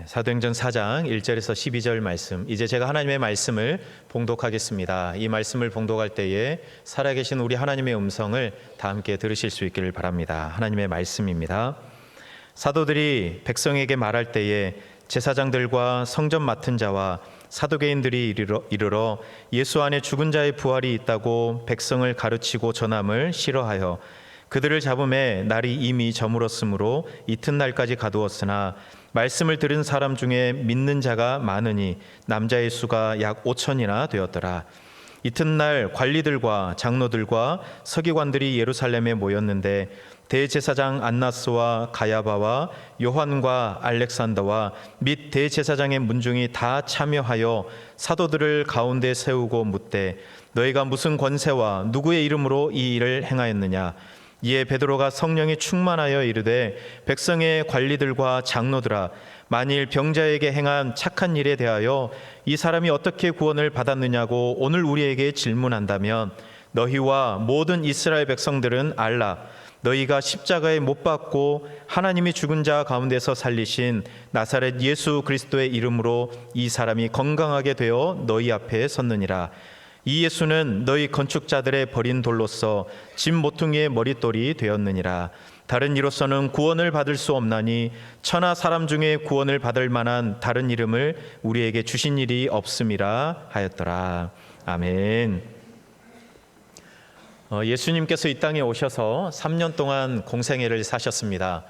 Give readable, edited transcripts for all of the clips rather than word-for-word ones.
사도행전 4장 1절에서 12절 말씀, 이제 제가 하나님의 말씀을 봉독하겠습니다. 이 말씀을 봉독할 때에 살아계신 우리 하나님의 음성을 다 함께 들으실 수 있기를 바랍니다. 하나님의 말씀입니다. 사도들이 백성에게 말할 때에 제사장들과 성전 맡은 자와 사두개인들이 이르러 예수 안에 죽은 자의 부활이 있다고 백성을 가르치고 전함을 싫어하여 그들을 잡음에 날이 이미 저물었으므로 이튿날까지 가두었으나 말씀을 들은 사람 중에 믿는 자가 많으니 남자의 수가 약 5천이나 되었더라. 이튿날 관리들과 장로들과 서기관들이 예루살렘에 모였는데 대제사장 안나스와 가야바와 요한과 알렉산더와 및 대제사장의 문중이 다 참여하여 사도들을 가운데 세우고 묻되 너희가 무슨 권세와 누구의 이름으로 이 일을 행하였느냐. 이에 베드로가 성령이 충만하여 이르되 백성의 관리들과 장로들아, 만일 병자에게 행한 착한 일에 대하여 이 사람이 어떻게 구원을 받았느냐고 오늘 우리에게 질문한다면 너희와 모든 이스라엘 백성들은 알라. 너희가 십자가에 못 박고 하나님이 죽은 자 가운데서 살리신 나사렛 예수 그리스도의 이름으로 이 사람이 건강하게 되어 너희 앞에 섰느니라. 이 예수는 너희 건축자들의 버린 돌로서 집 모퉁이의 머릿돌이 되었느니라. 다른 이로서는 구원을 받을 수 없나니 천하 사람 중에 구원을 받을 만한 다른 이름을 우리에게 주신 일이 없음이라 하였더라. 아멘. 예수님께서 이 땅에 오셔서 3년 동안 공생애를 사셨습니다.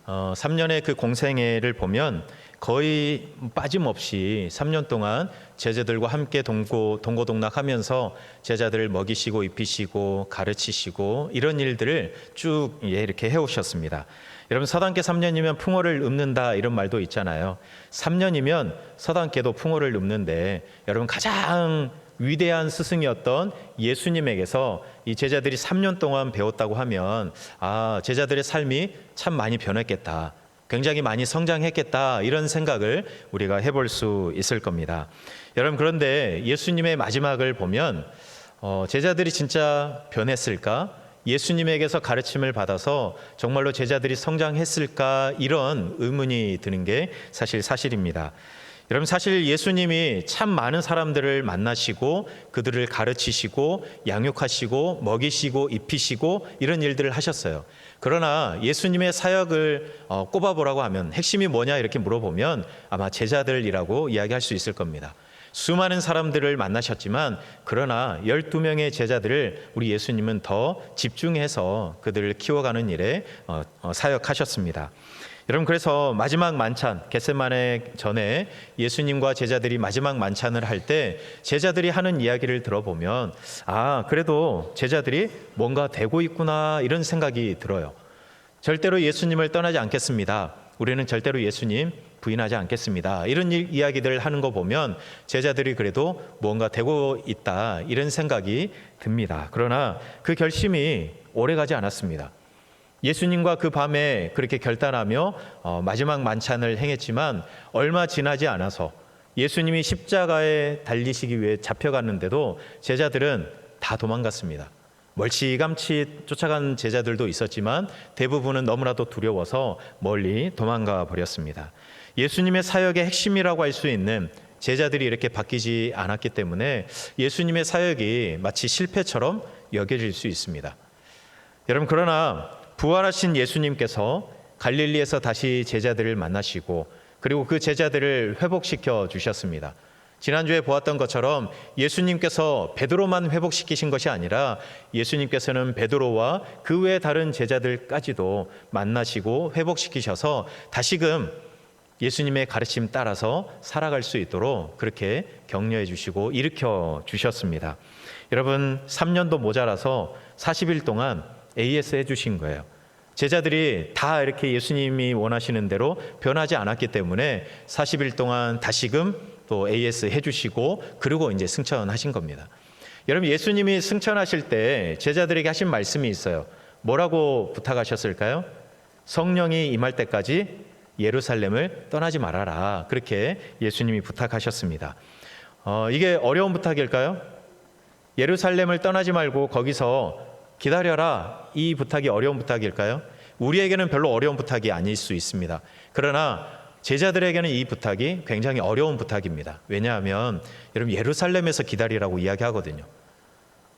3년의 그 공생애를 보면 거의 빠짐없이 3년 동안 제자들과 함께 동고동락하면서 제자들을 먹이시고 입히시고 가르치시고 이런 일들을 쭉 이렇게 해오셨습니다. 여러분, 서당계 3년이면 풍어를 읊는다 이런 말도 있잖아요. 3년이면 서당계도 풍어를 읊는데 여러분, 가장 위대한 스승이었던 예수님에게서 이 제자들이 3년 동안 배웠다고 하면 제자들의 삶이 참 많이 변했겠다, 굉장히 많이 성장했겠다, 이런 생각을 우리가 해볼 수 있을 겁니다. 여러분, 그런데 예수님의 마지막을 보면 제자들이 진짜 변했을까? 예수님에게서 가르침을 받아서 정말로 제자들이 성장했을까? 이런 의문이 드는 게 사실입니다. 여러분, 사실 예수님이 참 많은 사람들을 만나시고 그들을 가르치시고 양육하시고 먹이시고 입히시고 이런 일들을 하셨어요. 그러나 예수님의 사역을 꼽아보라고 하면 핵심이 뭐냐 이렇게 물어보면 아마 제자들이라고 이야기할 수 있을 겁니다. 수많은 사람들을 만나셨지만 그러나 12명의 제자들을 우리 예수님은 더 집중해서 그들을 키워가는 일에 사역하셨습니다. 여러분, 그래서 마지막 만찬, 겟세마네 전에 예수님과 제자들이 마지막 만찬을 할 때 제자들이 하는 이야기를 들어보면 그래도 제자들이 뭔가 되고 있구나 이런 생각이 들어요. 절대로 예수님을 떠나지 않겠습니다. 우리는 절대로 예수님 부인하지 않겠습니다. 이런 이야기들을 하는 거 보면 제자들이 그래도 뭔가 되고 있다 이런 생각이 듭니다. 그러나 그 결심이 오래가지 않았습니다. 예수님과 그 밤에 그렇게 결단하며 마지막 만찬을 행했지만 얼마 지나지 않아서 예수님이 십자가에 달리시기 위해 잡혀갔는데도 제자들은 다 도망갔습니다. 멀찌감치 쫓아간 제자들도 있었지만 대부분은 너무나도 두려워서 멀리 도망가 버렸습니다. 예수님의 사역의 핵심이라고 할 수 있는 제자들이 이렇게 바뀌지 않았기 때문에 예수님의 사역이 마치 실패처럼 여겨질 수 있습니다. 여러분, 그러나 부활하신 예수님께서 갈릴리에서 다시 제자들을 만나시고 그리고 그 제자들을 회복시켜 주셨습니다. 지난주에 보았던 것처럼 예수님께서 베드로만 회복시키신 것이 아니라 예수님께서는 베드로와 그 외 다른 제자들까지도 만나시고 회복시키셔서 다시금 예수님의 가르침 따라서 살아갈 수 있도록 그렇게 격려해 주시고 일으켜 주셨습니다. 여러분, 3년도 모자라서 40일 동안 AS 해주신 거예요. 제자들이 다 이렇게 예수님이 원하시는 대로 변하지 않았기 때문에 40일 동안 다시금 또 AS 해주시고 그리고 이제 승천하신 겁니다. 여러분, 예수님이 승천하실 때 제자들에게 하신 말씀이 있어요. 뭐라고 부탁하셨을까요? 성령이 임할 때까지 예루살렘을 떠나지 말아라. 그렇게 예수님이 부탁하셨습니다. 이게 어려운 부탁일까요? 예루살렘을 떠나지 말고 거기서 기다려라, 이 부탁이 어려운 부탁일까요? 우리에게는 별로 어려운 부탁이 아닐 수 있습니다. 그러나 제자들에게는 이 부탁이 굉장히 어려운 부탁입니다. 왜냐하면 여러분 예루살렘에서 기다리라고 이야기하거든요.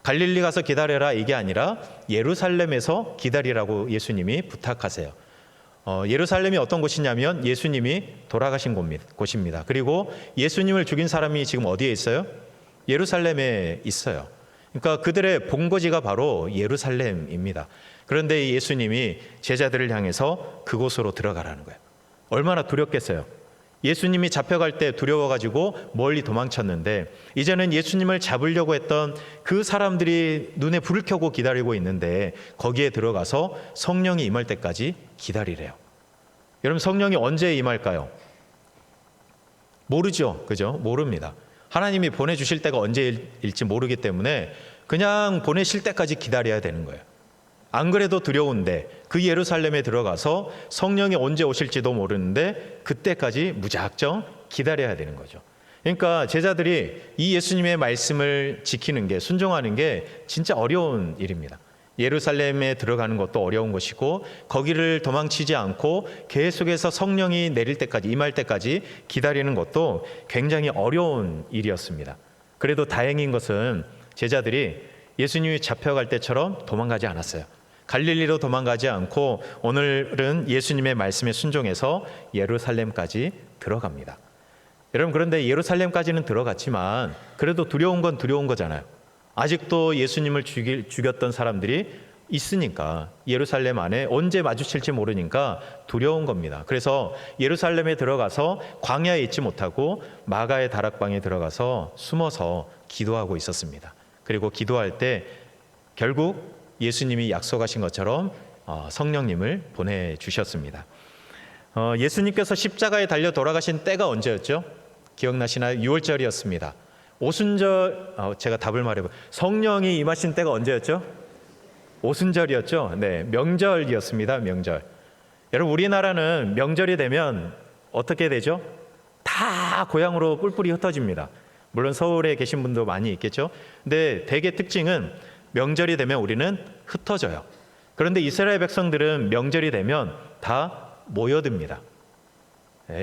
갈릴리 가서 기다려라 이게 아니라 예루살렘에서 기다리라고 예수님이 부탁하세요. 예루살렘이 어떤 곳이냐면 예수님이 돌아가신 곳입니다. 그리고 예수님을 죽인 사람이 지금 어디에 있어요? 예루살렘에 있어요. 그러니까 그들의 본거지가 바로 예루살렘입니다. 그런데 예수님이 제자들을 향해서 그곳으로 들어가라는 거예요. 얼마나 두렵겠어요. 예수님이 잡혀갈 때 두려워가지고 멀리 도망쳤는데 이제는 예수님을 잡으려고 했던 그 사람들이 눈에 불을 켜고 기다리고 있는데 거기에 들어가서 성령이 임할 때까지 기다리래요. 여러분 성령이 언제 임할까요? 모르죠. 그죠? 모릅니다. 하나님이 보내주실 때가 언제일지 모르기 때문에 그냥 보내실 때까지 기다려야 되는 거예요. 안 그래도 두려운데 그 예루살렘에 들어가서 성령이 언제 오실지도 모르는데 그때까지 무작정 기다려야 되는 거죠. 그러니까 제자들이 이 예수님의 말씀을 지키는 게, 순종하는 게 진짜 어려운 일입니다. 예루살렘에 들어가는 것도 어려운 것이고 거기를 도망치지 않고 계속해서 성령이 내릴 때까지, 임할 때까지 기다리는 것도 굉장히 어려운 일이었습니다. 그래도 다행인 것은 제자들이 예수님이 잡혀갈 때처럼 도망가지 않았어요. 갈릴리로 도망가지 않고 오늘은 예수님의 말씀에 순종해서 예루살렘까지 들어갑니다. 여러분 그런데 예루살렘까지는 들어갔지만 그래도 두려운 건 두려운 거잖아요. 아직도 예수님을 죽였던 사람들이 있으니까 예루살렘 안에 언제 마주칠지 모르니까 두려운 겁니다. 그래서 예루살렘에 들어가서 광야에 있지 못하고 마가의 다락방에 들어가서 숨어서 기도하고 있었습니다. 그리고 기도할 때 결국 예수님이 약속하신 것처럼 성령님을 보내주셨습니다. 예수님께서 십자가에 달려 돌아가신 때가 언제였죠? 기억나시나요? 6월절이었습니다. 오순절, 제가 답을 말해봐요. 성령이 임하신 때가 언제였죠? 오순절이었죠. 네, 명절이었습니다. 명절. 여러분 우리나라는 명절이 되면 어떻게 되죠? 다 고향으로 뿔뿔이 흩어집니다. 물론 서울에 계신 분도 많이 있겠죠. 근데 대개 특징은 명절이 되면 우리는 흩어져요. 그런데 이스라엘 백성들은 명절이 되면 다 모여듭니다.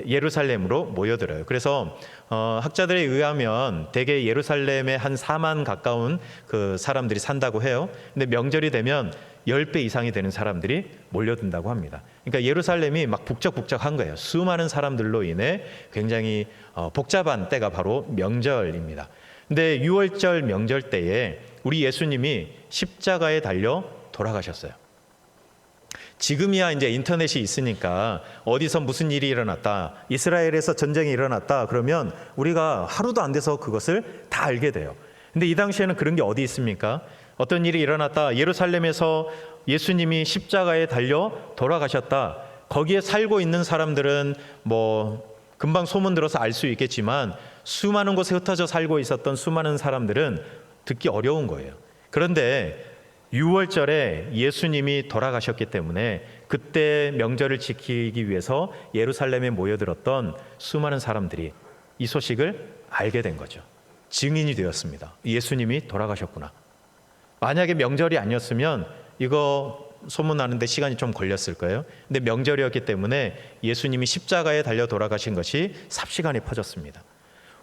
예루살렘으로 모여들어요. 그래서 학자들에 의하면 대개 예루살렘에 한 4만 가까운 그 사람들이 산다고 해요. 근데 명절이 되면 10배 이상이 되는 사람들이 몰려든다고 합니다. 그러니까 예루살렘이 막 북적북적한 거예요. 수많은 사람들로 인해 굉장히 복잡한 때가 바로 명절입니다. 근데 6월절 명절 때에 우리 예수님이 십자가에 달려 돌아가셨어요. 지금이야 이제 인터넷이 있으니까 어디서 무슨 일이 일어났다, 이스라엘에서 전쟁이 일어났다 그러면 우리가 하루도 안 돼서 그것을 다 알게 돼요. 근데 이 당시에는 그런 게 어디 있습니까? 어떤 일이 일어났다, 예루살렘에서 예수님이 십자가에 달려 돌아가셨다, 거기에 살고 있는 사람들은 뭐 금방 소문 들어서 알 수 있겠지만 수많은 곳에 흩어져 살고 있었던 수많은 사람들은 듣기 어려운 거예요. 그런데 6월절에 예수님이 돌아가셨기 때문에 그때 명절을 지키기 위해서 예루살렘에 모여들었던 수많은 사람들이 이 소식을 알게 된 거죠. 증인이 되었습니다. 예수님이 돌아가셨구나. 만약에 명절이 아니었으면 이거 소문나는데 시간이 좀 걸렸을 거예요. 근데 명절이었기 때문에 예수님이 십자가에 달려 돌아가신 것이 삽시간에 퍼졌습니다.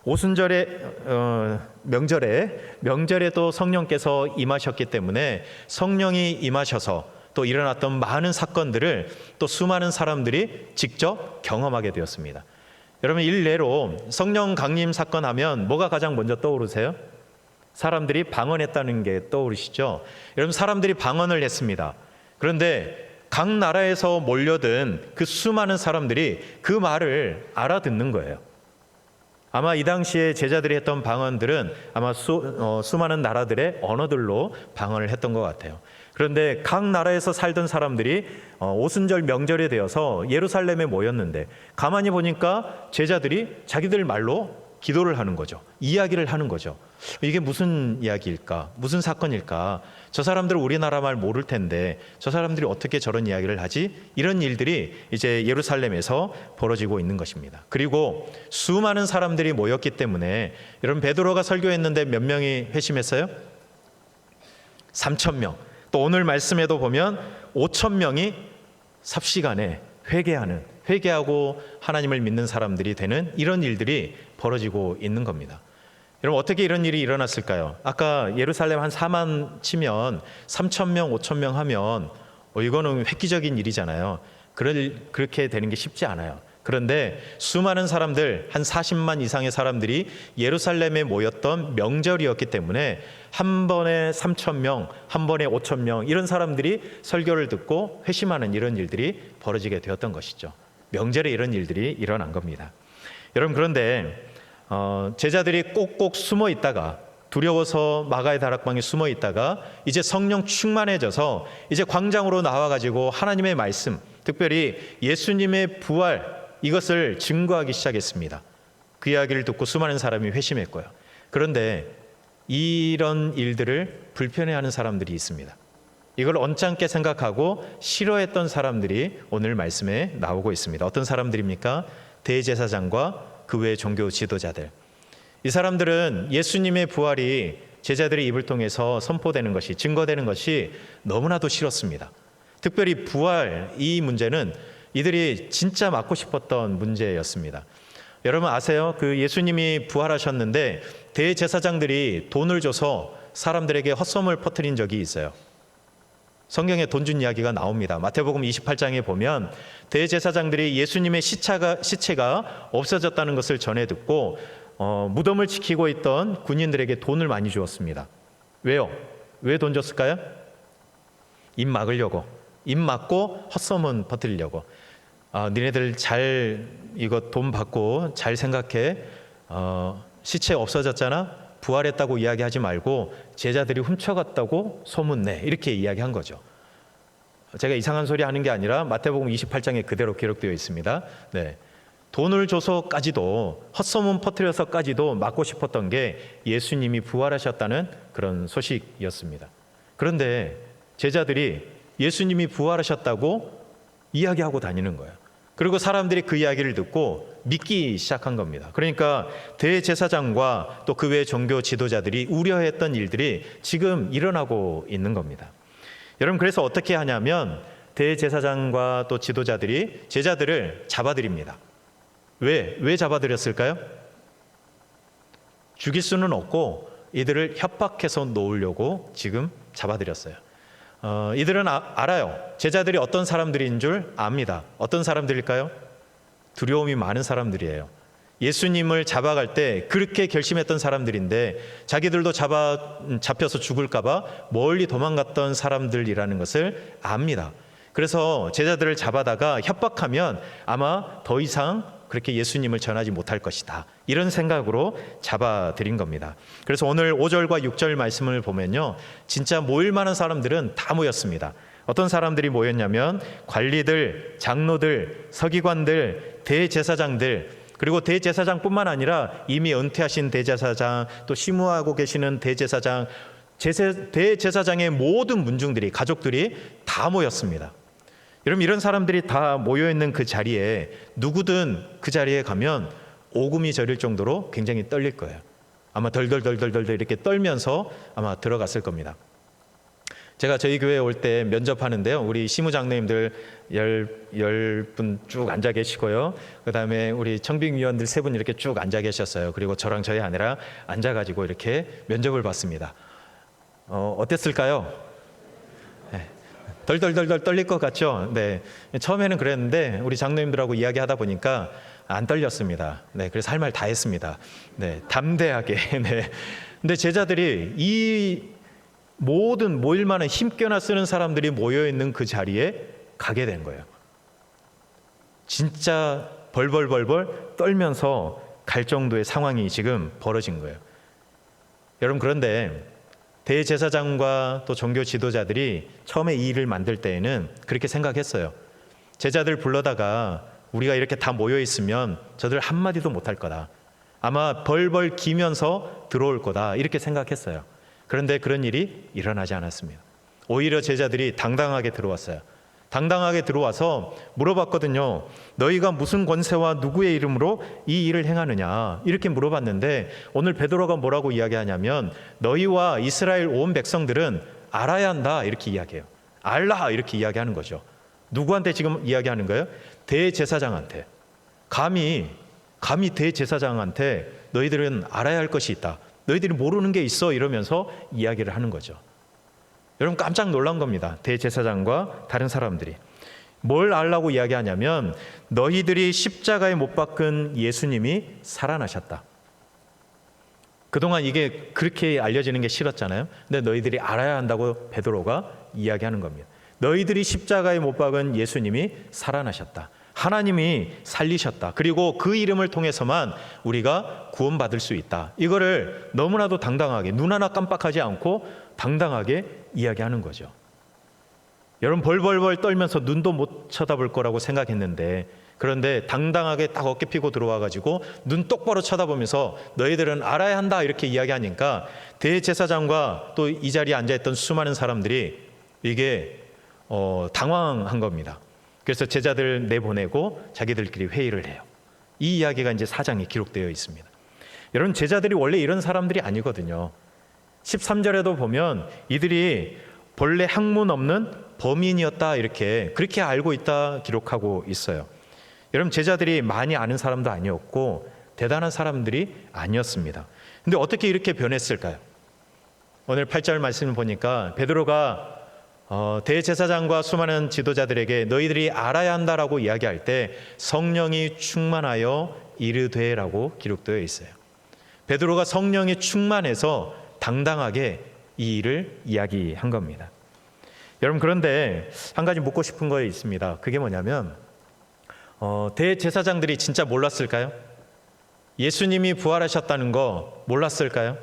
오순절에 명절에도 성령께서 임하셨기 때문에 성령이 임하셔서 또 일어났던 많은 사건들을 또 수많은 사람들이 직접 경험하게 되었습니다. 여러분 일례로 성령 강림 사건 하면 뭐가 가장 먼저 떠오르세요? 사람들이 방언했다는 게 떠오르시죠? 여러분 사람들이 방언을 했습니다. 그런데 각 나라에서 몰려든 그 수많은 사람들이 그 말을 알아듣는 거예요. 아마 이 당시에 제자들이 했던 방언들은 아마 수많은 나라들의 언어들로 방언을 했던 것 같아요. 그런데 각 나라에서 살던 사람들이 오순절 명절이 되어서 예루살렘에 모였는데 가만히 보니까 제자들이 자기들 말로 기도를 하는 거죠. 이야기를 하는 거죠. 이게 무슨 이야기일까? 무슨 사건일까? 저 사람들은 우리나라 말 모를 텐데 저 사람들이 어떻게 저런 이야기를 하지? 이런 일들이 이제 예루살렘에서 벌어지고 있는 것입니다. 그리고 수많은 사람들이 모였기 때문에 여러분 베드로가 설교했는데 몇 명이 회심했어요? 3,000명. 또 오늘 말씀에도 보면 5,000명이 삽시간에 회개하는 회개하고 하나님을 믿는 사람들이 되는 이런 일들이 벌어지고 있는 겁니다. 여러분, 어떻게 이런 일이 일어났을까요? 아까 예루살렘 한 4만 치면 3천 명, 5천 명 하면 이거는 획기적인 일이잖아요. 그렇게 되는 게 쉽지 않아요. 그런데 수많은 사람들, 한 40만 이상의 사람들이 예루살렘에 모였던 명절이었기 때문에 한 번에 3천 명, 한 번에 5천 명 이런 사람들이 설교를 듣고 회심하는 이런 일들이 벌어지게 되었던 것이죠. 명절에 이런 일들이 일어난 겁니다. 여러분, 그런데 제자들이 꼭꼭 숨어 있다가 두려워서 마가의 다락방에 숨어 있다가 이제 성령 충만해져서 이제 광장으로 나와가지고 하나님의 말씀, 특별히 예수님의 부활, 이것을 증거하기 시작했습니다. 그 이야기를 듣고 수많은 사람이 회심했고요. 그런데 이런 일들을 불편해하는 사람들이 있습니다. 이걸 언짢게 생각하고 싫어했던 사람들이 오늘 말씀에 나오고 있습니다. 어떤 사람들입니까? 대제사장과 그 외의 종교 지도자들. 이 사람들은 예수님의 부활이 제자들의 입을 통해서 선포되는 것이, 증거되는 것이 너무나도 싫었습니다. 특별히 부활, 이 문제는 이들이 진짜 막고 싶었던 문제였습니다. 여러분 아세요? 그 예수님이 부활하셨는데 대제사장들이 돈을 줘서 사람들에게 헛소문을 퍼뜨린 적이 있어요. 성경에 돈 준 이야기가 나옵니다. 마태복음 28장에 보면 대제사장들이 예수님의 시체가 없어졌다는 것을 전해 듣고 무덤을 지키고 있던 군인들에게 돈을 많이 주었습니다. 왜요? 왜 돈 줬을까요? 입 막으려고. 입 막고 헛소문 퍼뜨리려고. 니네들 잘 이거 돈 받고 잘 생각해. 시체 없어졌잖아. 부활했다고 이야기하지 말고 제자들이 훔쳐갔다고 소문내. 이렇게 이야기한 거죠. 제가 이상한 소리 하는 게 아니라 마태복음 28장에 그대로 기록되어 있습니다. 네. 돈을 줘서까지도, 헛소문 퍼뜨려서까지도 막고 싶었던 게 예수님이 부활하셨다는 그런 소식이었습니다. 그런데 제자들이 예수님이 부활하셨다고 이야기하고 다니는 거예요. 그리고 사람들이 그 이야기를 듣고 믿기 시작한 겁니다. 그러니까 대제사장과 또 그 외 종교 지도자들이 우려했던 일들이 지금 일어나고 있는 겁니다. 여러분, 그래서 어떻게 하냐면 대제사장과 또 지도자들이 제자들을 잡아들입니다. 왜 잡아들였을까요? 죽일 수는 없고 이들을 협박해서 놓으려고 지금 잡아들였어요. 이들은 알아요. 제자들이 어떤 사람들인 줄 압니다. 어떤 사람들일까요? 두려움이 많은 사람들이에요. 예수님을 잡아갈 때 그렇게 결심했던 사람들인데 자기들도 잡혀서 죽을까 봐 멀리 도망갔던 사람들이라는 것을 압니다. 그래서 제자들을 잡아다가 협박하면 아마 더 이상 그렇게 예수님을 전하지 못할 것이다. 이런 생각으로 잡아들인 겁니다. 그래서 오늘 5절과 6절 말씀을 보면요, 진짜 모일 만한 사람들은 다 모였습니다. 어떤 사람들이 모였냐면 관리들, 장로들, 서기관들, 대제사장들, 그리고 대제사장뿐만 아니라 이미 은퇴하신 대제사장, 또 심우하고 계시는 대제사장, 대제사장의 모든 문중들이, 가족들이 다 모였습니다. 여러분, 이런 사람들이 다 모여있는 그 자리에 누구든 그 자리에 가면 오금이 저릴 정도로 굉장히 떨릴 거예요. 아마 덜덜덜덜덜 이렇게 떨면서 아마 들어갔을 겁니다. 제가 저희 교회에 올 때 면접하는데요, 우리 시무장로님들 10분 쭉 앉아 계시고요, 그 다음에 우리 청빙위원들 3분 이렇게 쭉 앉아 계셨어요. 그리고 저랑 저희 아내랑 앉아가지고 이렇게 면접을 봤습니다. 어땠을까요? 네. 덜덜덜덜 떨릴 것 같죠? 네. 처음에는 그랬는데 우리 장로님들하고 이야기하다 보니까 안 떨렸습니다. 네. 그래서 할 말 다 했습니다. 네. 담대하게. 네. 근데 제자들이 이 모든 모일 만한 힘겨나 쓰는 사람들이 모여있는 그 자리에 가게 된 거예요. 진짜 벌벌벌벌 떨면서 갈 정도의 상황이 지금 벌어진 거예요. 여러분, 그런데 대제사장과 또 종교 지도자들이 처음에 이 일을 만들 때에는 그렇게 생각했어요. 제자들 불러다가 우리가 이렇게 다 모여 있으면 저들 한마디도 못할 거다. 아마 벌벌 기면서 들어올 거다. 이렇게 생각했어요. 그런데 그런 일이 일어나지 않았습니다. 오히려 제자들이 당당하게 들어왔어요. 당당하게 들어와서 물어봤거든요. 너희가 무슨 권세와 누구의 이름으로 이 일을 행하느냐, 이렇게 물어봤는데 오늘 베드로가 뭐라고 이야기하냐면 너희와 이스라엘 온 백성들은 알아야 한다, 이렇게 이야기해요. 알라, 이렇게 이야기하는 거죠. 누구한테 지금 이야기하는 거예요? 대제사장한테 감히 대제사장한테 너희들은 알아야 할 것이 있다. 너희들이 모르는 게 있어 이러면서 이야기를 하는 거죠. 여러분 깜짝 놀란 겁니다. 대제사장과 다른 사람들이. 뭘 알라고 이야기하냐면 너희들이 십자가에 못 박은 예수님이 살아나셨다. 그동안 이게 그렇게 알려지는 게 싫었잖아요. 근데 너희들이 알아야 한다고 베드로가 이야기하는 겁니다. 너희들이 십자가에 못 박은 예수님이 살아나셨다. 하나님이 살리셨다. 그리고 그 이름을 통해서만 우리가 구원받을 수 있다. 이거를 너무나도 당당하게 눈 하나 깜빡하지 않고 당당하게 이야기하는 거죠. 여러분 벌벌벌 떨면서 눈도 못 쳐다볼 거라고 생각했는데 그런데 당당하게 딱 어깨 피고 들어와가지고 눈 똑바로 쳐다보면서 너희들은 알아야 한다 이렇게 이야기하니까 대제사장과 또 이 자리에 앉아있던 수많은 사람들이 이게 당황한 겁니다. 그래서 제자들 내보내고 자기들끼리 회의를 해요. 이 이야기가 이제 4장에 기록되어 있습니다. 여러분 제자들이 원래 이런 사람들이 아니거든요. 13절에도 보면 이들이 본래 학문 없는 범인이었다 그렇게 알고 있다 기록하고 있어요. 여러분 제자들이 많이 아는 사람도 아니었고 대단한 사람들이 아니었습니다. 근데 어떻게 이렇게 변했을까요? 오늘 8절 말씀을 보니까 베드로가 대제사장과 수많은 지도자들에게 너희들이 알아야 한다라고 이야기할 때 성령이 충만하여 이르되라고 기록되어 있어요. 베드로가 성령이 충만해서 당당하게 이 일을 이야기한 겁니다. 여러분 그런데 한 가지 묻고 싶은 거 있습니다. 그게 뭐냐면 대제사장들이 진짜 몰랐을까요? 예수님이 부활하셨다는 거 몰랐을까요?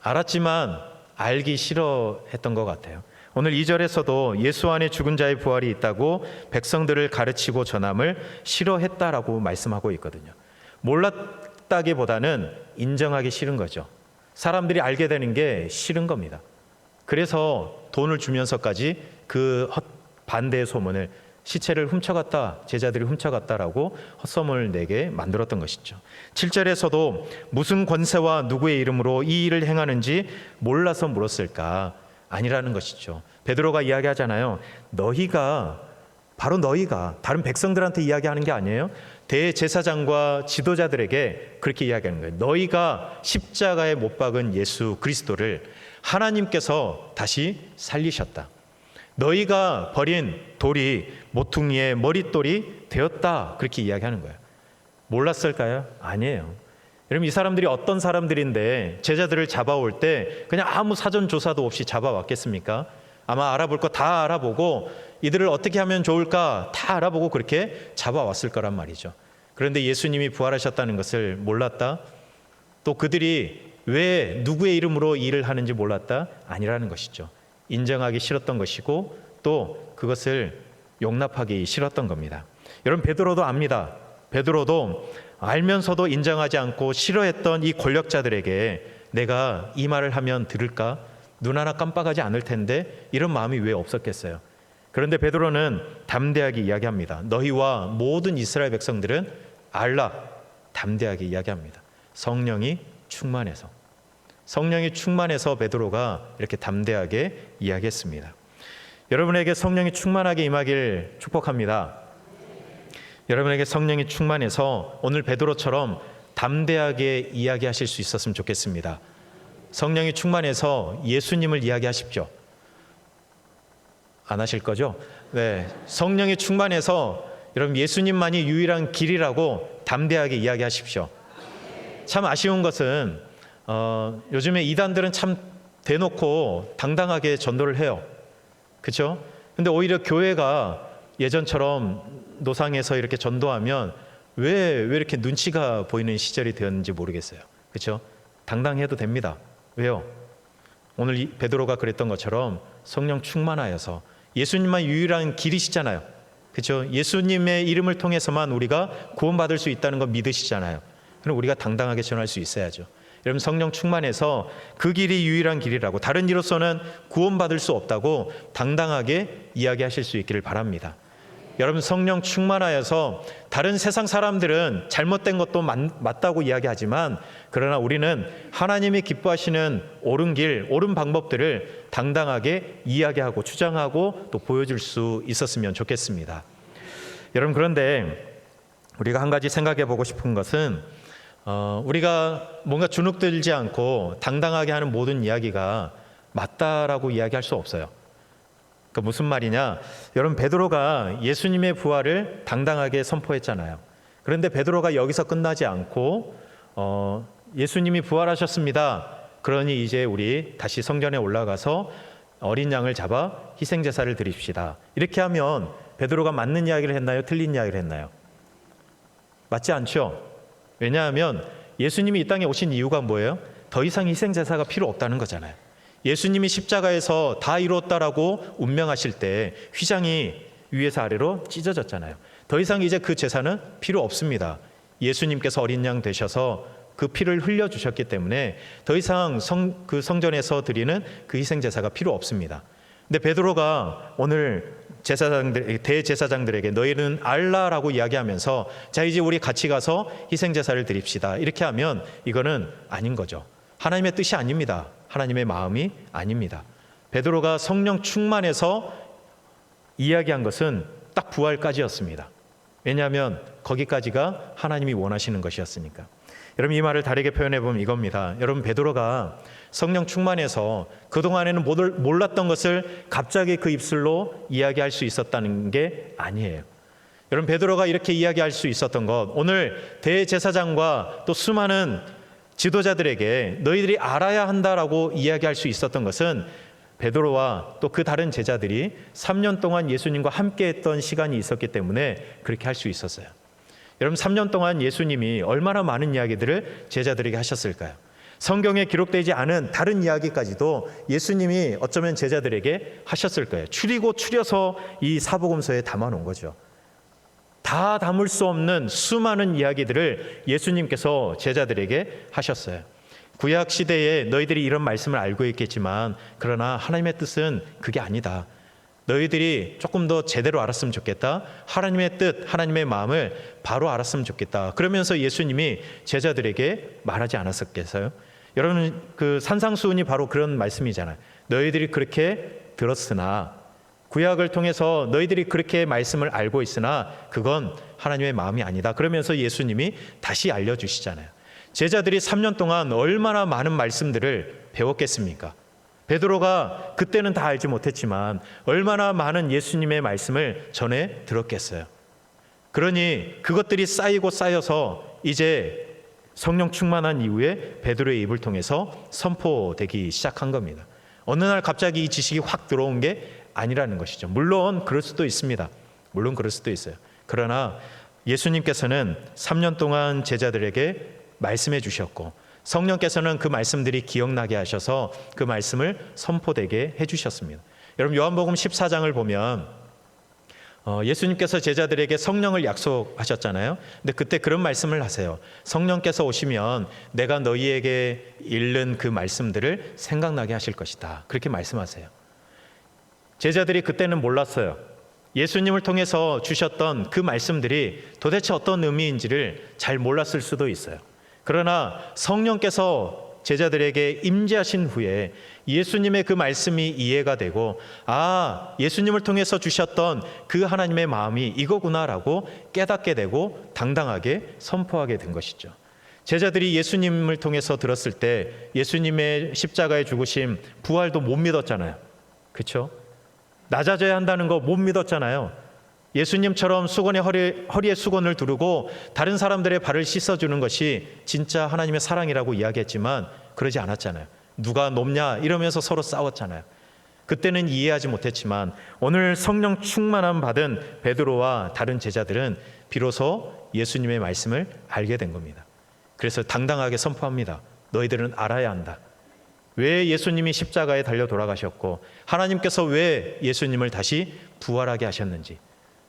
알았지만 알기 싫어했던 것 같아요. 오늘 2절에서도 예수 안에 죽은 자의 부활이 있다고 백성들을 가르치고 전함을 싫어했다라고 말씀하고 있거든요. 몰랐다기보다는 인정하기 싫은 거죠. 사람들이 알게 되는 게 싫은 겁니다. 그래서 돈을 주면서까지 그 반대의 소문을 시체를 훔쳐갔다, 제자들이 훔쳐갔다라고 헛소문을 내게 만들었던 것이죠. 7절에서도 무슨 권세와 누구의 이름으로 이 일을 행하는지 몰라서 물었을까? 아니라는 것이죠. 베드로가 이야기하잖아요. 바로 너희가 다른 백성들한테 이야기하는 게 아니에요. 대제사장과 지도자들에게 그렇게 이야기하는 거예요. 너희가 십자가에 못 박은 예수 그리스도를 하나님께서 다시 살리셨다. 너희가 버린 돌이 모퉁이의 머릿돌이 되었다. 그렇게 이야기하는 거예요. 몰랐을까요? 아니에요. 여러분 이 사람들이 어떤 사람들인데 제자들을 잡아올 때 그냥 아무 사전 조사도 없이 잡아왔겠습니까? 아마 알아볼 거 다 알아보고 이들을 어떻게 하면 좋을까 다 알아보고 그렇게 잡아왔을 거란 말이죠. 그런데 예수님이 부활하셨다는 것을 몰랐다? 또 그들이 왜 누구의 이름으로 일을 하는지 몰랐다? 아니라는 것이죠. 인정하기 싫었던 것이고 또 그것을 용납하기 싫었던 겁니다. 여러분 베드로도 압니다. 베드로도 알면서도 인정하지 않고 싫어했던 이 권력자들에게 내가 이 말을 하면 들을까? 눈 하나 깜빡하지 않을 텐데 이런 마음이 왜 없었겠어요? 그런데 베드로는 담대하게 이야기합니다. 너희와 모든 이스라엘 백성들은 알라. 담대하게 이야기합니다. 성령이 충만해서 베드로가 이렇게 담대하게 이야기했습니다. 여러분에게 성령이 충만하게 임하길 축복합니다. 여러분에게 성령이 충만해서 오늘 베드로처럼 담대하게 이야기하실 수 있었으면 좋겠습니다. 성령이 충만해서 예수님을 이야기하십시오. 안 하실 거죠? 네, 성령이 충만해서 여러분 예수님만이 유일한 길이라고 담대하게 이야기하십시오. 참 아쉬운 것은 요즘에 이단들은 참 대놓고 당당하게 전도를 해요. 그렇죠? 근데 오히려 교회가 예전처럼 노상에서 이렇게 전도하면 왜 이렇게 눈치가 보이는 시절이 되었는지 모르겠어요. 그렇죠? 당당해도 됩니다. 왜요? 오늘 베드로가 그랬던 것처럼 성령 충만하여서 예수님만 유일한 길이시잖아요. 그렇죠? 예수님의 이름을 통해서만 우리가 구원받을 수 있다는 거 믿으시잖아요. 그럼 우리가 당당하게 전할 수 있어야죠. 여러분 성령 충만해서 그 길이 유일한 길이라고 다른 이로서는 구원받을 수 없다고 당당하게 이야기하실 수 있기를 바랍니다. 여러분 성령 충만하여서 다른 세상 사람들은 잘못된 것도 맞다고 이야기하지만 그러나 우리는 하나님이 기뻐하시는 옳은 길, 옳은 방법들을 당당하게 이야기하고 주장하고 또 보여줄 수 있었으면 좋겠습니다. 여러분, 그런데 우리가 한 가지 생각해 보고 싶은 것은 우리가 뭔가 주눅들지 않고 당당하게 하는 모든 이야기가 맞다라고 이야기할 수 없어요. 그 무슨 말이냐? 여러분, 베드로가 예수님의 부활을 당당하게 선포했잖아요. 그런데 베드로가 여기서 끝나지 않고 예수님이 부활하셨습니다. 그러니 이제 우리 다시 성전에 올라가서 어린 양을 잡아 희생 제사를 드립시다. 이렇게 하면 베드로가 맞는 이야기를 했나요? 틀린 이야기를 했나요? 맞지 않죠? 왜냐하면 예수님이 이 땅에 오신 이유가 뭐예요? 더 이상 희생 제사가 필요 없다는 거잖아요. 예수님이 십자가에서 다 이루었다라고 운명하실 때 휘장이 위에서 아래로 찢어졌잖아요. 더 이상 이제 그 제사는 필요 없습니다. 예수님께서 어린 양 되셔서 그 피를 흘려주셨기 때문에 더 이상 그 성전에서 드리는 그 희생 제사가 필요 없습니다. 근데 베드로가 오늘 대제사장들에게 너희는 알라라고 이야기하면서 자, 이제 우리 같이 가서 희생 제사를 드립시다. 이렇게 하면 이거는 아닌 거죠. 하나님의 뜻이 아닙니다. 하나님의 마음이 아닙니다. 베드로가 성령 충만해서 이야기한 것은 딱 부활까지였습니다. 왜냐하면 거기까지가 하나님이 원하시는 것이었으니까. 여러분, 이 말을 다르게 표현해 보면 이겁니다. 여러분, 베드로가 성령 충만해서 그동안에는 몰랐던 것을 갑자기 그 입술로 이야기할 수 있었다는 게 아니에요. 여러분, 베드로가 이렇게 이야기할 수 있었던 것, 오늘 대제사장과 또 수많은 지도자들에게 너희들이 알아야 한다라고 이야기할 수 있었던 것은 베드로와 또 그 다른 제자들이 3년 동안 예수님과 함께 했던 시간이 있었기 때문에 그렇게 할 수 있었어요. 여러분, 3년 동안 예수님이 얼마나 많은 이야기들을 제자들에게 하셨을까요? 성경에 기록되지 않은 다른 이야기까지도 예수님이 어쩌면 제자들에게 하셨을 거예요. 추려서 이 사복음서에 담아놓은 거죠. 다 담을 수 없는 수많은 이야기들을 예수님께서 제자들에게 하셨어요. 구약 시대에 너희들이 이런 말씀을 알고 있겠지만 그러나 하나님의 뜻은 그게 아니다. 너희들이 조금 더 제대로 알았으면 좋겠다. 하나님의 뜻, 하나님의 마음을 바로 알았으면 좋겠다. 그러면서 예수님이 제자들에게 말하지 않았었겠어요? 여러분, 그 산상수훈이 바로 그런 말씀이잖아요. 너희들이 그렇게 들었으나, 구약을 통해서 너희들이 그렇게 말씀을 알고 있으나 그건 하나님의 마음이 아니다. 그러면서 예수님이 다시 알려주시잖아요. 제자들이 3년 동안 얼마나 많은 말씀들을 배웠겠습니까? 베드로가 그때는 다 알지 못했지만 얼마나 많은 예수님의 말씀을 전해 들었겠어요. 그러니 그것들이 쌓이고 쌓여서 이제 성령 충만한 이후에 베드로의 입을 통해서 선포되기 시작한 겁니다. 어느 날 갑자기 이 지식이 확 들어온 게 아니라는 것이죠. 물론 그럴 수도 있습니다. 물론 그럴 수도 있어요. 그러나 예수님께서는 3년 동안 제자들에게 말씀해 주셨고 성령께서는 그 말씀들이 기억나게 하셔서 그 말씀을 선포되게 해주셨습니다. 여러분, 요한복음 14장을 보면 예수님께서 제자들에게 성령을 약속하셨잖아요. 근데 그때 그런 말씀을 하세요. 성령께서 오시면 내가 너희에게 읽는 그 말씀들을 생각나게 하실 것이다. 그렇게 말씀하세요. 제자들이 그때는 몰랐어요. 예수님을 통해서 주셨던 그 말씀들이 도대체 어떤 의미인지를 잘 몰랐을 수도 있어요. 그러나 성령께서 제자들에게 임재하신 후에 예수님의 그 말씀이 이해가 되고 예수님을 통해서 주셨던 그 하나님의 마음이 이거구나라고 깨닫게 되고 당당하게 선포하게 된 것이죠. 제자들이 예수님을 통해서 들었을 때 예수님의 십자가의 죽으심, 부활도 못 믿었잖아요. 그렇죠? 낮아져야 한다는 거 못 믿었잖아요. 예수님처럼 수건에 허리에 수건을 두르고 다른 사람들의 발을 씻어주는 것이 진짜 하나님의 사랑이라고 이야기했지만 그러지 않았잖아요. 누가 높냐 이러면서 서로 싸웠잖아요. 그때는 이해하지 못했지만 오늘 성령 충만함 받은 베드로와 다른 제자들은 비로소 예수님의 말씀을 알게 된 겁니다. 그래서 당당하게 선포합니다. 너희들은 알아야 한다. 왜 예수님이 십자가에 달려 돌아가셨고 하나님께서 왜 예수님을 다시 부활하게 하셨는지,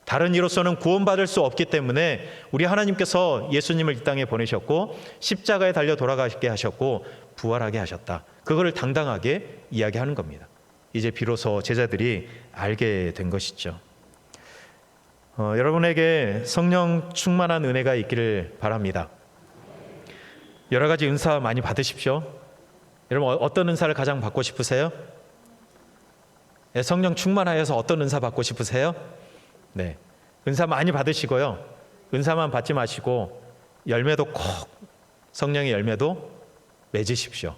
다른 이로서는 구원받을 수 없기 때문에 우리 하나님께서 예수님을 이 땅에 보내셨고 십자가에 달려 돌아가게 하셨고 부활하게 하셨다. 그거를 당당하게 이야기하는 겁니다. 이제 비로소 제자들이 알게 된 것이죠. 여러분에게 성령 충만한 은혜가 있기를 바랍니다. 여러 가지 은사 많이 받으십시오. 여러분, 어떤 은사를 가장 받고 싶으세요? 성령 충만하여서 어떤 은사 받고 싶으세요? 네, 은사 많이 받으시고요. 은사만 받지 마시고 열매도 꼭, 성령의 열매도 맺으십시오.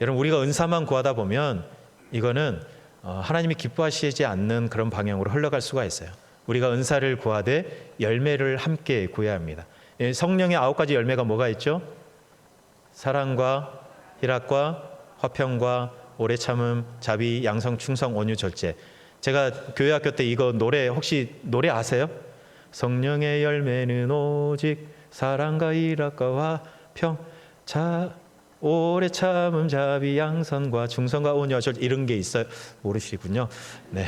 여러분, 우리가 은사만 구하다 보면 이거는 하나님이 기뻐하시지 않는 그런 방향으로 흘러갈 수가 있어요. 우리가 은사를 구하되 열매를 함께 구해야 합니다. 성령의 9가지 열매가 뭐가 있죠? 사랑과 희락과 화평과 오래 참음, 자비, 양성, 충성, 온유, 절제. 제가 교회 학교 때 이거 노래, 혹시 노래 아세요? 성령의 열매는 오직 사랑과 희락과 화평, 오래 참음, 자비, 양선과 충성과 온유, 절제, 이런 게 있어요. 모르시군요. 네,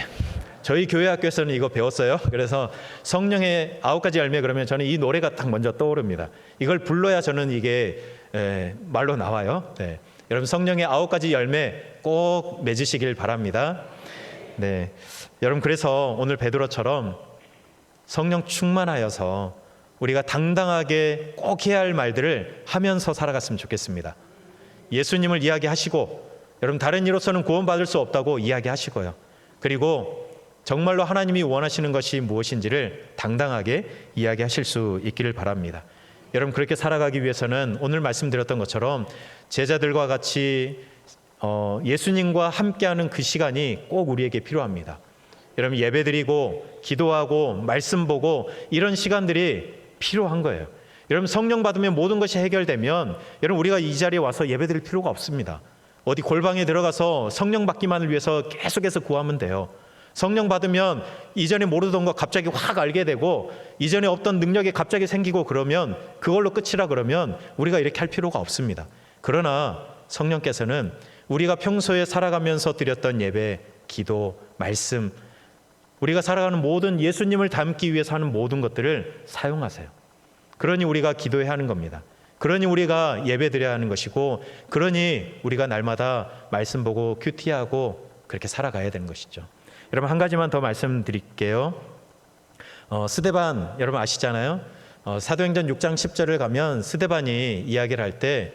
저희 교회 학교에서는 이거 배웠어요. 그래서 성령의 9가지 열매, 그러면 저는 이 노래가 딱 먼저 떠오릅니다. 이걸 불러야 저는 이게 말로 나와요. 네. 여러분, 성령의 9가지 열매 꼭 맺으시길 바랍니다. 네, 여러분, 그래서 오늘 베드로처럼 성령 충만하여서 우리가 당당하게 꼭 해야 할 말들을 하면서 살아갔으면 좋겠습니다. 예수님을 이야기하시고, 여러분, 다른 이로서는 구원받을 수 없다고 이야기하시고요. 그리고 정말로 하나님이 원하시는 것이 무엇인지를 당당하게 이야기하실 수 있기를 바랍니다. 여러분, 그렇게 살아가기 위해서는 오늘 말씀드렸던 것처럼 제자들과 같이 예수님과 함께하는 그 시간이 꼭 우리에게 필요합니다. 여러분, 예배드리고 기도하고 말씀 보고 이런 시간들이 필요한 거예요. 여러분, 성령 받으면 모든 것이 해결되면 여러분, 우리가 이 자리에 와서 예배드릴 필요가 없습니다. 어디 골방에 들어가서 성령 받기만을 위해서 계속해서 구하면 돼요. 성령 받으면 이전에 모르던 거 갑자기 확 알게 되고, 이전에 없던 능력이 갑자기 생기고, 그러면 그걸로 끝이라 그러면 우리가 이렇게 할 필요가 없습니다. 그러나 성령께서는 우리가 평소에 살아가면서 드렸던 예배, 기도, 말씀, 우리가 살아가는 모든 예수님을 닮기 위해서 하는 모든 것들을 사용하세요. 그러니 우리가 기도해야 하는 겁니다. 그러니 우리가 예배 드려야 하는 것이고, 그러니 우리가 날마다 말씀 보고 큐티하고 그렇게 살아가야 되는 것이죠. 여러분, 한 가지만 더 말씀드릴게요. 스데반 여러분 아시잖아요. 사도행전 6장 10절을 가면 스데반이 이야기를 할 때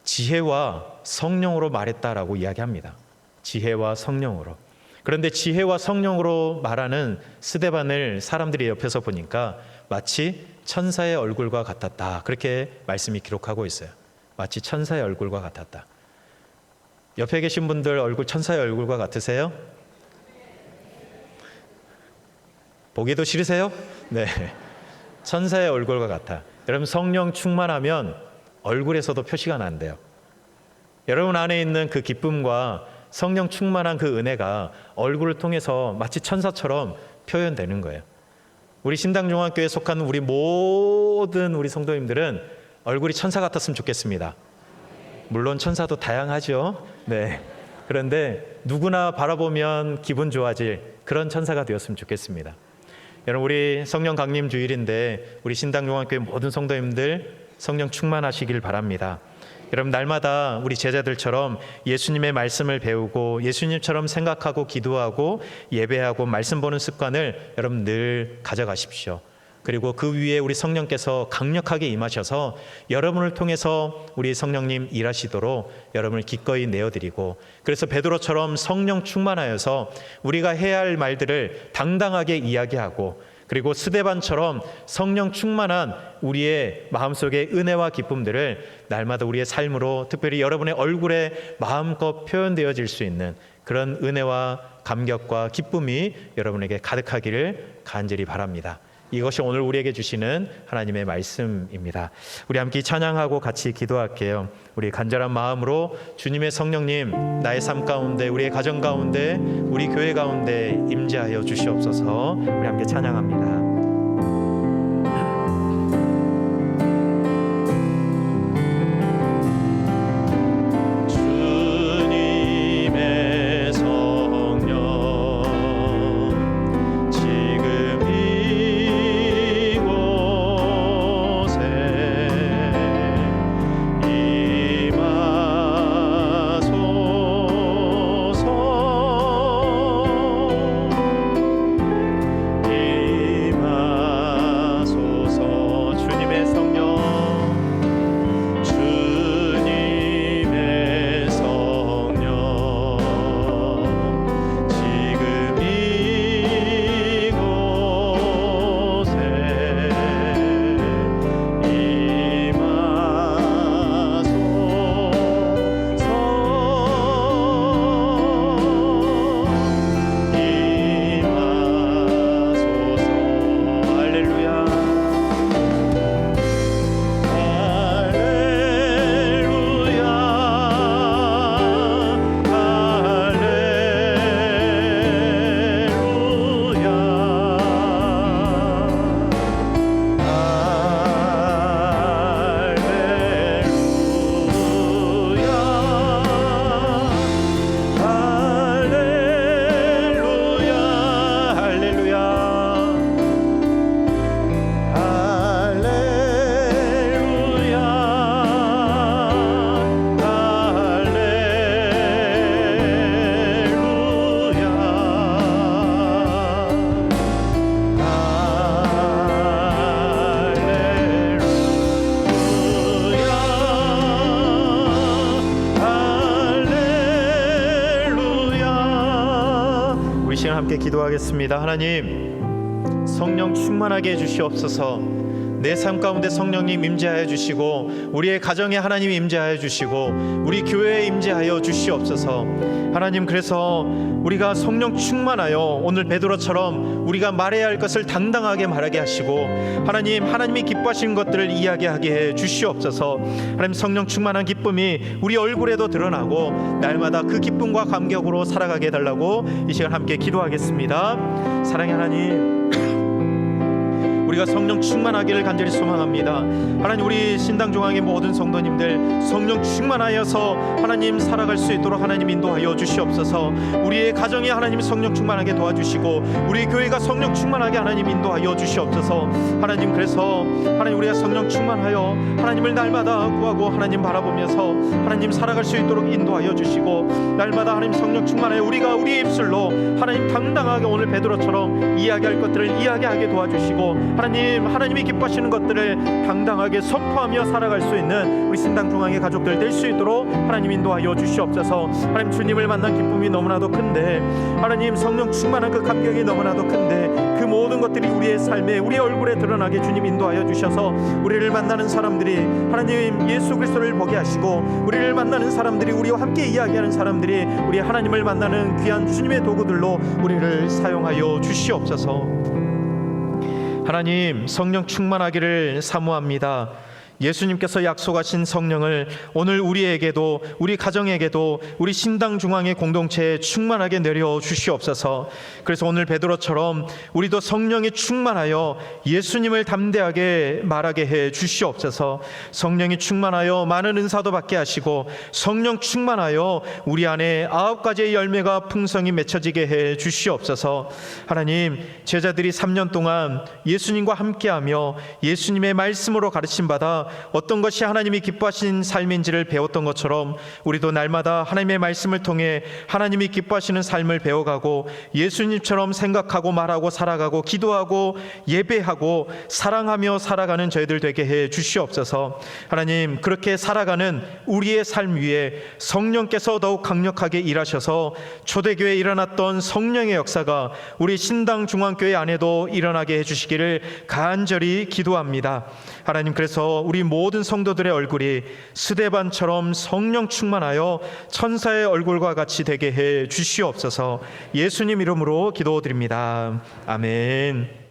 지혜와 성령으로 말했다라고 이야기합니다. 지혜와 성령으로. 그런데 지혜와 성령으로 말하는 스데반을 사람들이 옆에서 보니까 마치 천사의 얼굴과 같았다, 그렇게 말씀이 기록하고 있어요. 마치 천사의 얼굴과 같았다. 옆에 계신 분들 얼굴 천사의 얼굴과 같으세요? 보기도 싫으세요? 네, 천사의 얼굴과 같아. 여러분, 성령 충만하면 얼굴에서도 표시가 난대요. 여러분 안에 있는 그 기쁨과 성령 충만한 그 은혜가 얼굴을 통해서 마치 천사처럼 표현되는 거예요. 우리 신당종합교회에 속한 우리 모든 우리 성도님들은 얼굴이 천사 같았으면 좋겠습니다. 물론 천사도 다양하죠. 네. 그런데 누구나 바라보면 기분 좋아질 그런 천사가 되었으면 좋겠습니다. 여러분, 우리 성령 강림 주일인데 우리 신당종합교회 모든 성도님들 성령 충만하시길 바랍니다. 여러분, 날마다 우리 제자들처럼 예수님의 말씀을 배우고 예수님처럼 생각하고 기도하고 예배하고 말씀 보는 습관을 여러분 늘 가져가십시오. 그리고 그 위에 우리 성령께서 강력하게 임하셔서 여러분을 통해서 우리 성령님 일하시도록 여러분을 기꺼이 내어드리고, 그래서 베드로처럼 성령 충만하여서 우리가 해야 할 말들을 당당하게 이야기하고, 그리고 스데반처럼 성령 충만한 우리의 마음속의 은혜와 기쁨들을 날마다 우리의 삶으로, 특별히 여러분의 얼굴에 마음껏 표현되어질 수 있는 그런 은혜와 감격과 기쁨이 여러분에게 가득하기를 간절히 바랍니다. 이것이 오늘 우리에게 주시는 하나님의 말씀입니다. 우리 함께 찬양하고 같이 기도할게요. 우리 간절한 마음으로 주님의 성령님, 나의 삶 가운데, 우리의 가정 가운데, 우리 교회 가운데 임재하여 주시옵소서. 우리 함께 찬양합니다. 이 함께 기도하겠습니다. 하나님, 성령 충만하게 해주시옵소서. 내 삶 가운데 성령님 임재하여 주시고, 우리의 가정에 하나님 임재하여 주시고, 우리 교회에 임재하여 주시옵소서. 하나님, 그래서 우리가 성령 충만하여 오늘 베드로처럼 우리가 말해야 할 것을 당당하게 말하게 하시고, 하나님이 기뻐하시는 것들을 이야기하게 해 주시옵소서. 하나님, 성령 충만한 기쁨이 우리 얼굴에도 드러나고 날마다 그 기쁨과 감격으로 살아가게 해달라고 이 시간 함께 기도하겠습니다. 사랑의 하나님, 우리가 성령 충만하기를 간절히 소망합니다. 하나님, 우리 신당중앙의 모든 성도님들 성령 충만하여서 하나님 살아갈 수 있도록 하나님 인도하여 주시옵소서. 우리의 가정이 하나님 성령 충만하게 도와주시고, 우리 교회가 성령 충만하게 하나님 인도하여 주시옵소서. 하나님, 그래서 하나님 우리가 성령 충만하여 하나님을 날마다 구하고 하나님 바라보면서 하나님 살아갈 수 있도록 인도하여 주시고, 날마다 하나님 성령 충만하여 우리가 우리의 입술로 하나님 당당하게 오늘 베드로처럼 이야기할 것들을 이야기하게 도와주시고, 하나님이 기뻐하시는 것들을 당당하게 선포하며 살아갈 수 있는 우리 신당중앙의 가족들 될 수 있도록 하나님 인도하여 주시옵소서. 하나님, 주님을 만난 기쁨이 너무나도 큰데, 하나님 성령 충만한 그 감격이 너무나도 큰데, 그 모든 것들이 우리의 삶에, 우리의 얼굴에 드러나게 주님 인도하여 주셔서 우리를 만나는 사람들이 하나님 예수 그리스도를 보게 하시고, 우리를 만나는 사람들이, 우리와 함께 이야기하는 사람들이 우리 하나님을 만나는 귀한 주님의 도구들로 우리를 사용하여 주시옵소서. 하나님, 성령 충만하기를 사모합니다. 예수님께서 약속하신 성령을 오늘 우리에게도, 우리 가정에게도, 우리 신당중앙의 공동체에 충만하게 내려 주시옵소서. 그래서 오늘 베드로처럼 우리도 성령이 충만하여 예수님을 담대하게 말하게 해 주시옵소서. 성령이 충만하여 많은 은사도 받게 하시고, 성령 충만하여 우리 안에 9가지의 열매가 풍성히 맺혀지게 해 주시옵소서. 하나님, 제자들이 3년 동안 예수님과 함께하며 예수님의 말씀으로 가르침받아 어떤 것이 하나님이 기뻐하시는 삶인지를 배웠던 것처럼, 우리도 날마다 하나님의 말씀을 통해 하나님이 기뻐하시는 삶을 배워가고 예수님처럼 생각하고 말하고 살아가고 기도하고 예배하고 사랑하며 살아가는 저희들 되게 해 주시옵소서. 하나님, 그렇게 살아가는 우리의 삶 위에 성령께서 더욱 강력하게 일하셔서 초대교회에 일어났던 성령의 역사가 우리 신당중앙교회 안에도 일어나게 해주시기를 간절히 기도합니다. 하나님, 그래서 우리 모든 성도들의 얼굴이 스데반처럼 성령 충만하여 천사의 얼굴과 같이 되게 해 주시옵소서. 예수님 이름으로 기도드립니다. 아멘.